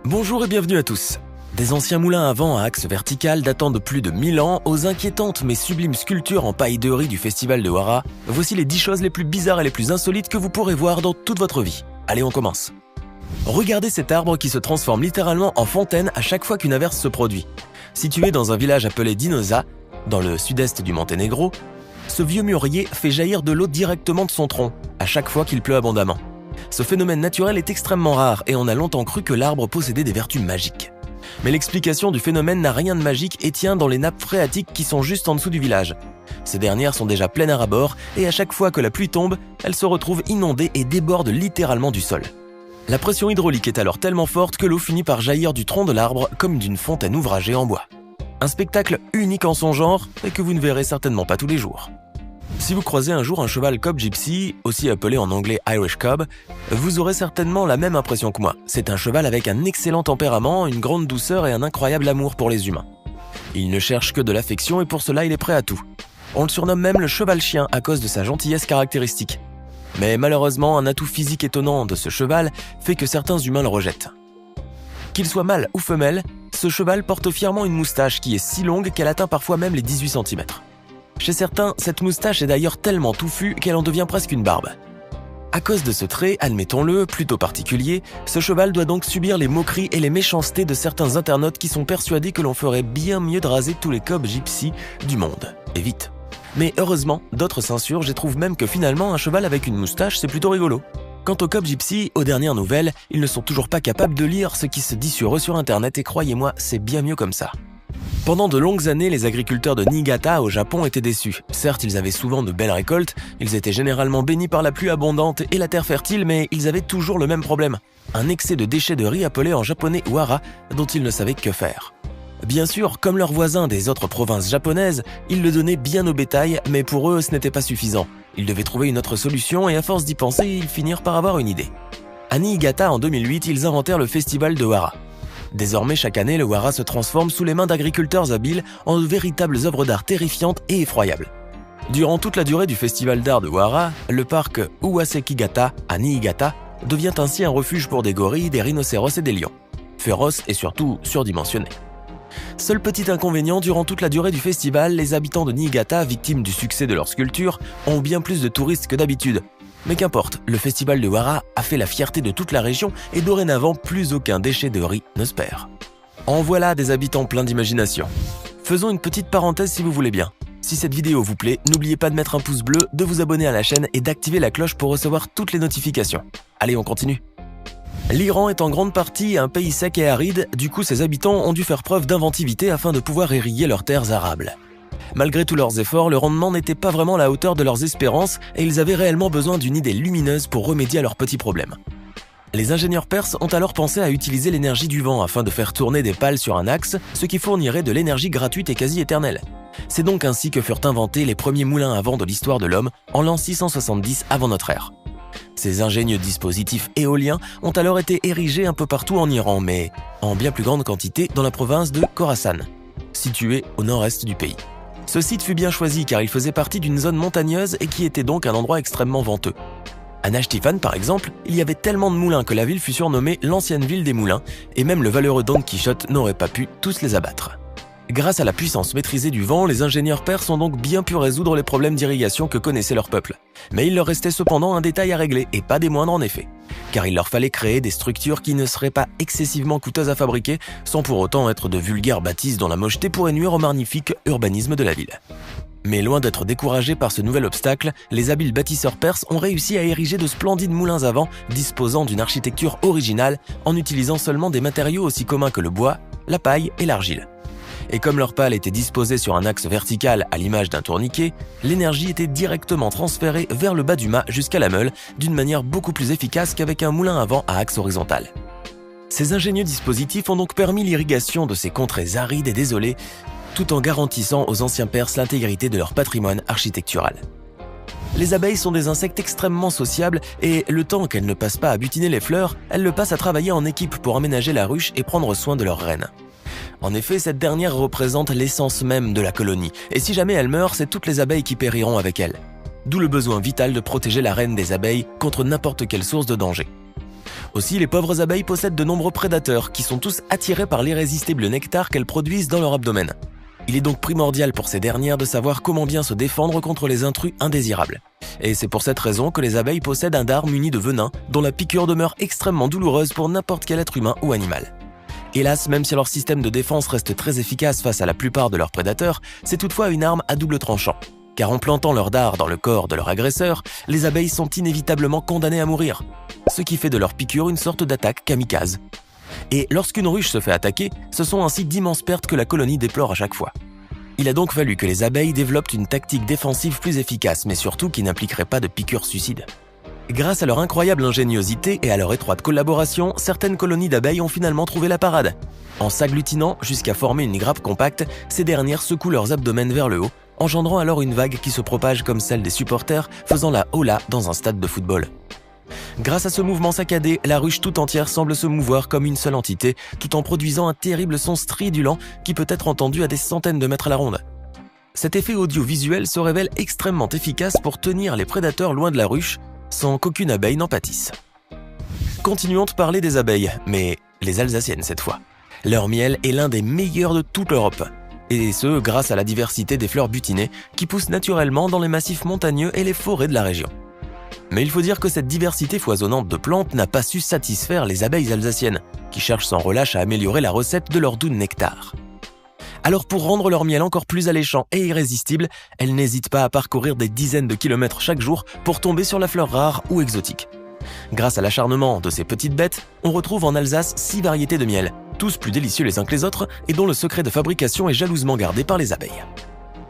Bonjour et bienvenue à tous. Des anciens moulins à vent à axe vertical datant de plus de 1000 ans aux inquiétantes mais sublimes sculptures en paille de riz du festival de Wara, voici les 10 choses les plus bizarres et les plus insolites que vous pourrez voir dans toute votre vie. Allez, on commence. Regardez cet arbre qui se transforme littéralement en fontaine à chaque fois qu'une averse se produit. Situé dans un village appelé Dinosa, dans le sud-est du Monténégro, ce vieux mûrier fait jaillir de l'eau directement de son tronc, à chaque fois qu'il pleut abondamment. Ce phénomène naturel est extrêmement rare et on a longtemps cru que l'arbre possédait des vertus magiques. Mais l'explication du phénomène n'a rien de magique et tient dans les nappes phréatiques qui sont juste en dessous du village. Ces dernières sont déjà pleines à ras-bord et à chaque fois que la pluie tombe, elles se retrouvent inondées et débordent littéralement du sol. La pression hydraulique est alors tellement forte que l'eau finit par jaillir du tronc de l'arbre comme d'une fontaine ouvragée en bois. Un spectacle unique en son genre et que vous ne verrez certainement pas tous les jours. Si vous croisez un jour un cheval cob gypsy, aussi appelé en anglais Irish cob, vous aurez certainement la même impression que moi. C'est un cheval avec un excellent tempérament, une grande douceur et un incroyable amour pour les humains. Il ne cherche que de l'affection et pour cela il est prêt à tout. On le surnomme même le cheval-chien à cause de sa gentillesse caractéristique. Mais malheureusement, un atout physique étonnant de ce cheval fait que certains humains le rejettent. Qu'il soit mâle ou femelle, ce cheval porte fièrement une moustache qui est si longue qu'elle atteint parfois même les 18 cm. Chez certains, cette moustache est d'ailleurs tellement touffue qu'elle en devient presque une barbe. À cause de ce trait, admettons-le, plutôt particulier, ce cheval doit donc subir les moqueries et les méchancetés de certains internautes qui sont persuadés que l'on ferait bien mieux de raser tous les cobs gypsy du monde. Et vite. Mais heureusement, d'autres s'insurgent et trouvent même que finalement un cheval avec une moustache c'est plutôt rigolo. Quant aux cobs gypsy, aux dernières nouvelles, ils ne sont toujours pas capables de lire ce qui se dit sur eux sur internet et croyez-moi, c'est bien mieux comme ça. Pendant de longues années, les agriculteurs de Niigata au Japon étaient déçus. Certes, ils avaient souvent de belles récoltes, ils étaient généralement bénis par la pluie abondante et la terre fertile, mais ils avaient toujours le même problème. Un excès de déchets de riz appelé en japonais wara, dont ils ne savaient que faire. Bien sûr, comme leurs voisins des autres provinces japonaises, ils le donnaient bien au bétail, mais pour eux, ce n'était pas suffisant. Ils devaient trouver une autre solution et à force d'y penser, ils finirent par avoir une idée. À Niigata, en 2008, ils inventèrent le festival de Wara. Désormais, chaque année, le Wara se transforme sous les mains d'agriculteurs habiles en de véritables œuvres d'art terrifiantes et effroyables. Durant toute la durée du festival d'art de Wara, le parc Uwasekigata à Niigata devient ainsi un refuge pour des gorilles, des rhinocéros et des lions. Féroces et surtout surdimensionnés. Seul petit inconvénient, durant toute la durée du festival, les habitants de Niigata, victimes du succès de leur sculpture, ont bien plus de touristes que d'habitude. Mais qu'importe, le festival de Wara a fait la fierté de toute la région et dorénavant, plus aucun déchet de riz ne se perd. En voilà des habitants pleins d'imagination. Faisons une petite parenthèse si vous voulez bien. Si cette vidéo vous plaît, n'oubliez pas de mettre un pouce bleu, de vous abonner à la chaîne et d'activer la cloche pour recevoir toutes les notifications. Allez, on continue. L'Iran est en grande partie un pays sec et aride, du coup ses habitants ont dû faire preuve d'inventivité afin de pouvoir irriguer leurs terres arables. Malgré tous leurs efforts, le rendement n'était pas vraiment à la hauteur de leurs espérances et ils avaient réellement besoin d'une idée lumineuse pour remédier à leurs petits problèmes. Les ingénieurs perses ont alors pensé à utiliser l'énergie du vent afin de faire tourner des pales sur un axe, ce qui fournirait de l'énergie gratuite et quasi éternelle. C'est donc ainsi que furent inventés les premiers moulins à vent de l'histoire de l'homme en l'an 670 avant notre ère. Ces ingénieux dispositifs éoliens ont alors été érigés un peu partout en Iran, mais en bien plus grande quantité dans la province de Khorasan, située au nord-est du pays. Ce site fut bien choisi car il faisait partie d'une zone montagneuse et qui était donc un endroit extrêmement venteux. À Najd-Ifan, par exemple, il y avait tellement de moulins que la ville fut surnommée l'ancienne ville des moulins et même le valeureux Don Quichotte n'aurait pas pu tous les abattre. Grâce à la puissance maîtrisée du vent, les ingénieurs perses ont donc bien pu résoudre les problèmes d'irrigation que connaissait leur peuple. Mais il leur restait cependant un détail à régler, et pas des moindres en effet. Car il leur fallait créer des structures qui ne seraient pas excessivement coûteuses à fabriquer, sans pour autant être de vulgaires bâtisses dont la mocheté pourrait nuire au magnifique urbanisme de la ville. Mais loin d'être découragés par ce nouvel obstacle, les habiles bâtisseurs perses ont réussi à ériger de splendides moulins à vent disposant d'une architecture originale en utilisant seulement des matériaux aussi communs que le bois, la paille et l'argile. Et comme leur pale était disposée sur un axe vertical à l'image d'un tourniquet, l'énergie était directement transférée vers le bas du mât jusqu'à la meule d'une manière beaucoup plus efficace qu'avec un moulin à vent à axe horizontal. Ces ingénieux dispositifs ont donc permis l'irrigation de ces contrées arides et désolées, tout en garantissant aux anciens Perses l'intégrité de leur patrimoine architectural. Les abeilles sont des insectes extrêmement sociables et le temps qu'elles ne passent pas à butiner les fleurs, elles le passent à travailler en équipe pour aménager la ruche et prendre soin de leur reine. En effet, cette dernière représente l'essence même de la colonie, et si jamais elle meurt, c'est toutes les abeilles qui périront avec elle. D'où le besoin vital de protéger la reine des abeilles contre n'importe quelle source de danger. Aussi, les pauvres abeilles possèdent de nombreux prédateurs qui sont tous attirés par l'irrésistible nectar qu'elles produisent dans leur abdomen. Il est donc primordial pour ces dernières de savoir comment bien se défendre contre les intrus indésirables. Et c'est pour cette raison que les abeilles possèdent un dard muni de venin dont la piqûre demeure extrêmement douloureuse pour n'importe quel être humain ou animal. Hélas, même si leur système de défense reste très efficace face à la plupart de leurs prédateurs, c'est toutefois une arme à double tranchant. Car en plantant leur dard dans le corps de leur agresseur, les abeilles sont inévitablement condamnées à mourir. Ce qui fait de leur piqûre une sorte d'attaque kamikaze. Et lorsqu'une ruche se fait attaquer, ce sont ainsi d'immenses pertes que la colonie déplore à chaque fois. Il a donc fallu que les abeilles développent une tactique défensive plus efficace, mais surtout qui n'impliquerait pas de piqûres suicides. Grâce à leur incroyable ingéniosité et à leur étroite collaboration, certaines colonies d'abeilles ont finalement trouvé la parade. En s'agglutinant jusqu'à former une grappe compacte, ces dernières secouent leurs abdomens vers le haut, engendrant alors une vague qui se propage comme celle des supporters faisant la hola dans un stade de football. Grâce à ce mouvement saccadé, la ruche tout entière semble se mouvoir comme une seule entité, tout en produisant un terrible son stridulent qui peut être entendu à des centaines de mètres à la ronde. Cet effet audiovisuel se révèle extrêmement efficace pour tenir les prédateurs loin de la ruche, sans qu'aucune abeille n'en pâtisse. Continuons de parler des abeilles, mais les alsaciennes cette fois. Leur miel est l'un des meilleurs de toute l'Europe, et ce grâce à la diversité des fleurs butinées qui poussent naturellement dans les massifs montagneux et les forêts de la région. Mais il faut dire que cette diversité foisonnante de plantes n'a pas su satisfaire les abeilles alsaciennes, qui cherchent sans relâche à améliorer la recette de leur doux nectar. Alors pour rendre leur miel encore plus alléchant et irrésistible, elles n'hésitent pas à parcourir des dizaines de kilomètres chaque jour pour tomber sur la fleur rare ou exotique. Grâce à l'acharnement de ces petites bêtes, on retrouve en Alsace 6 variétés de miel, tous plus délicieux les uns que les autres et dont le secret de fabrication est jalousement gardé par les abeilles.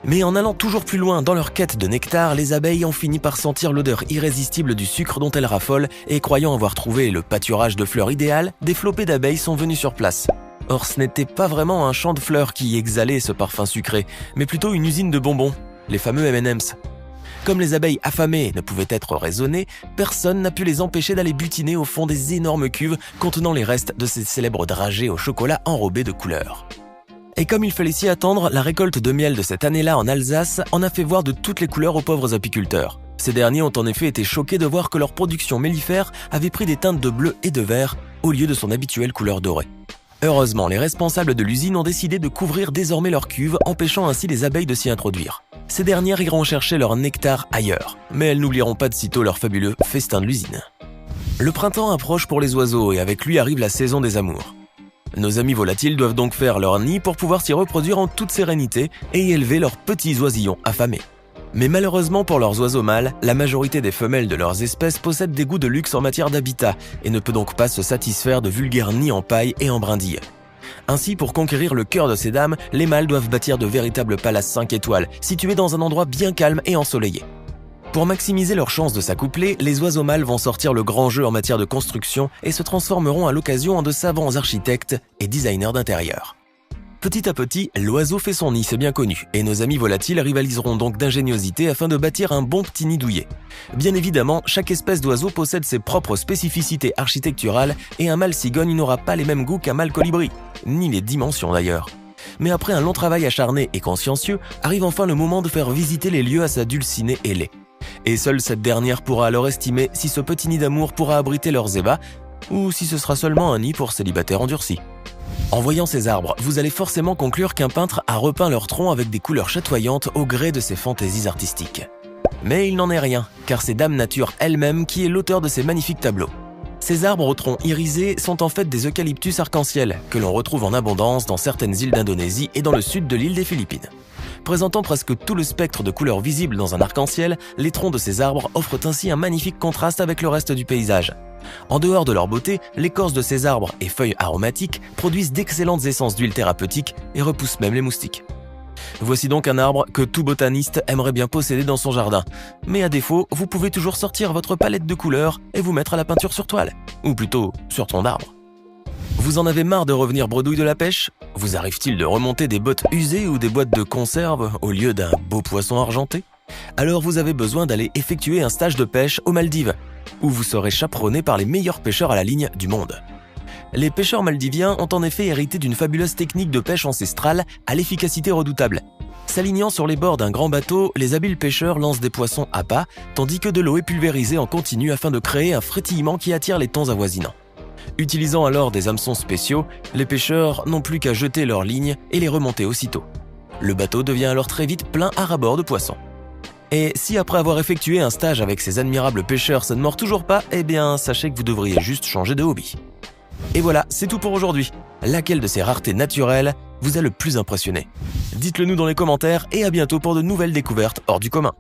Mais en allant toujours plus loin dans leur quête de nectar, les abeilles ont fini par sentir l'odeur irrésistible du sucre dont elles raffolent et croyant avoir trouvé le pâturage de fleurs idéal, des flopées d'abeilles sont venues sur place. Or ce n'était pas vraiment un champ de fleurs qui exhalait ce parfum sucré, mais plutôt une usine de bonbons, les fameux M&M's. Comme les abeilles affamées ne pouvaient être raisonnées, personne n'a pu les empêcher d'aller butiner au fond des énormes cuves contenant les restes de ces célèbres dragées au chocolat enrobés de couleurs. Et comme il fallait s'y attendre, la récolte de miel de cette année-là en Alsace en a fait voir de toutes les couleurs aux pauvres apiculteurs. Ces derniers ont en effet été choqués de voir que leur production mellifère avait pris des teintes de bleu et de vert au lieu de son habituelle couleur dorée. Heureusement, les responsables de l'usine ont décidé de couvrir désormais leurs cuves, empêchant ainsi les abeilles de s'y introduire. Ces dernières iront chercher leur nectar ailleurs, mais elles n'oublieront pas de sitôt leur fabuleux festin de l'usine. Le printemps approche pour les oiseaux et avec lui arrive la saison des amours. Nos amis volatiles doivent donc faire leur nid pour pouvoir s'y reproduire en toute sérénité et y élever leurs petits oisillons affamés. Mais malheureusement pour leurs oiseaux mâles, la majorité des femelles de leurs espèces possèdent des goûts de luxe en matière d'habitat et ne peut donc pas se satisfaire de vulgaires nids en paille et en brindilles. Ainsi, pour conquérir le cœur de ces dames, les mâles doivent bâtir de véritables palaces 5 étoiles, situés dans un endroit bien calme et ensoleillé. Pour maximiser leurs chances de s'accoupler, les oiseaux mâles vont sortir le grand jeu en matière de construction et se transformeront à l'occasion en de savants architectes et designers d'intérieur. Petit à petit, l'oiseau fait son nid, c'est bien connu, et nos amis volatiles rivaliseront donc d'ingéniosité afin de bâtir un bon petit nid douillet. Bien évidemment, chaque espèce d'oiseau possède ses propres spécificités architecturales et un mâle cigogne n'aura pas les mêmes goûts qu'un mâle colibri, ni les dimensions d'ailleurs. Mais après un long travail acharné et consciencieux, arrive enfin le moment de faire visiter les lieux à sa dulcinée ailée. Et seule cette dernière pourra alors estimer si ce petit nid d'amour pourra abriter leurs ébats ou si ce sera seulement un nid pour célibataires endurcis. En voyant ces arbres, vous allez forcément conclure qu'un peintre a repeint leur tronc avec des couleurs chatoyantes au gré de ses fantaisies artistiques. Mais il n'en est rien, car c'est Dame Nature elle-même qui est l'auteur de ces magnifiques tableaux. Ces arbres au tronc irisé sont en fait des eucalyptus arc-en-ciel, que l'on retrouve en abondance dans certaines îles d'Indonésie et dans le sud de l'île des Philippines. Présentant presque tout le spectre de couleurs visibles dans un arc-en-ciel, les troncs de ces arbres offrent ainsi un magnifique contraste avec le reste du paysage. En dehors de leur beauté, l'écorce de ces arbres et feuilles aromatiques produisent d'excellentes essences d'huile thérapeutique et repoussent même les moustiques. Voici donc un arbre que tout botaniste aimerait bien posséder dans son jardin. Mais à défaut, vous pouvez toujours sortir votre palette de couleurs et vous mettre à la peinture sur toile, ou plutôt sur tronc d'arbre. Vous en avez marre de revenir bredouille de la pêche? Vous arrive-t-il de remonter des bottes usées ou des boîtes de conserve au lieu d'un beau poisson argenté? Alors vous avez besoin d'aller effectuer un stage de pêche aux Maldives, où vous serez chaperonné par les meilleurs pêcheurs à la ligne du monde. Les pêcheurs maldiviens ont en effet hérité d'une fabuleuse technique de pêche ancestrale à l'efficacité redoutable. S'alignant sur les bords d'un grand bateau, les habiles pêcheurs lancent des poissons à pas, tandis que de l'eau est pulvérisée en continu afin de créer un frétillement qui attire les thons avoisinants. Utilisant alors des hameçons spéciaux, les pêcheurs n'ont plus qu'à jeter leurs lignes et les remonter aussitôt. Le bateau devient alors très vite plein à ras-bord de poissons. Et si après avoir effectué un stage avec ces admirables pêcheurs ça ne mord toujours pas, eh bien sachez que vous devriez juste changer de hobby. Et voilà, c'est tout pour aujourd'hui. Laquelle de ces raretés naturelles vous a le plus impressionné? Dites-le nous dans les commentaires et à bientôt pour de nouvelles découvertes hors du commun.